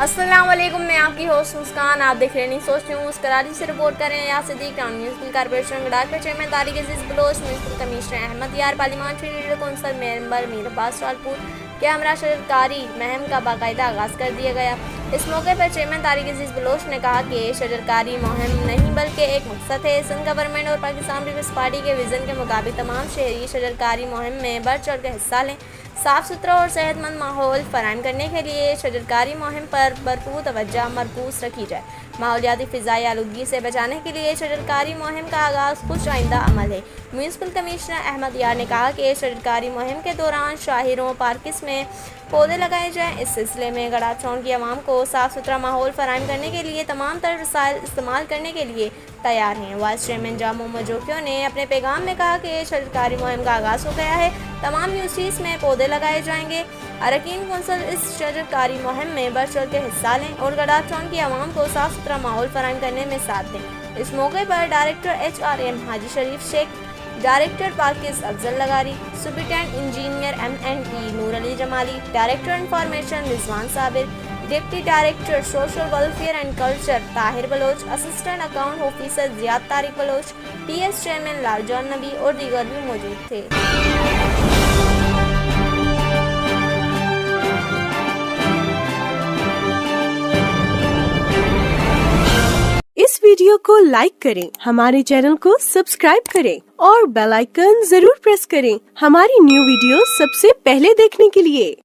अस्सलाम वालेकुम, मैं आपकी होस्ट मुस्कान। आप देख रहे हैं सोच न्यूज़। कराची से रिपोर्ट कर रहे हैं यहाँ सिद्दीक। टाउन म्यूनसिपल कॉर्पोरेशन गडाख के chairman Tariq Aziz Baloch, municipal commissioner Ahmed Yar, parliamentary leader council member Mir Abbas रालपुर के हमरा शजरकारी मुहिम का बाकायदा आगाज़ कर दिया गया। इस मौके पर चेयरमैन तारिक अजीज बलोच ने कहा कि शजरकारी मुहिम नहीं बल्कि एक मकसद है। सिंध गवर्नमेंट और पाकिस्तान पीपल्स पार्टी के विजन के मुताबिक तमाम शहरी शजरकारी मुहिम में बढ़ चढ़ कर हिस्सा लें। साफ़ सुथरा और सेहतमंद माहौल फराहम करने के लिए शजरकारी मुहिम पर भरपूर तवज्जो मरकूज़ रखी जाए। माहौलियाती फ़िज़ाई आलूदगी से बचाने के लिए शजरकारी मुहिम का आगाज़ कुछ आइंदा अमल है। म्यूनसिपल कमिश्नर अहमद यार ने कहा कि शजरकारी मुहिम के दौरान शाहिरों पार्किस में पौधे लगाए जाएँ। इस सिलसिले में गडाख टाउन की आवाम को साफ़ सुथरा माहौल फराहम करने के लिए तमाम तर वसाइल इस्तेमाल करने के लिए तैयार हैं। वाइस चेयरमैन जामो मजोकियो ने अपने पैगाम में कहा कि शजरकारी मुहिम का आगाज़ हो गया है। तमाम यूनिवर्सिटीज़ में पौधे लगाए जाएंगे। अरकान कौंसल इस शजरकारी मुहिम में बढ़ चढ़ के हिस्सा लें और गडाख टाउन की आवाम को साफ़ सुथरा माहौल फराहम करने में साथ दें। इस मौके पर director HRM Haji Sharif Sheikh, director parks Afzal लगारी, superintendent engineer MNE Noor Ali Jamali, director information Rizwan Sabir, deputy director social welfare and culture Tahir Baloch, assistant account officer Ziyad Tariq Baloch, PS chairman Laljan Nabi और दीगर भी मौजूद थे। इस वीडियो को लाइक करें, हमारे चैनल को सब्सक्राइब करें और बेल आइकन जरूर प्रेस करें हमारी न्यू वीडियो सबसे पहले देखने के लिए।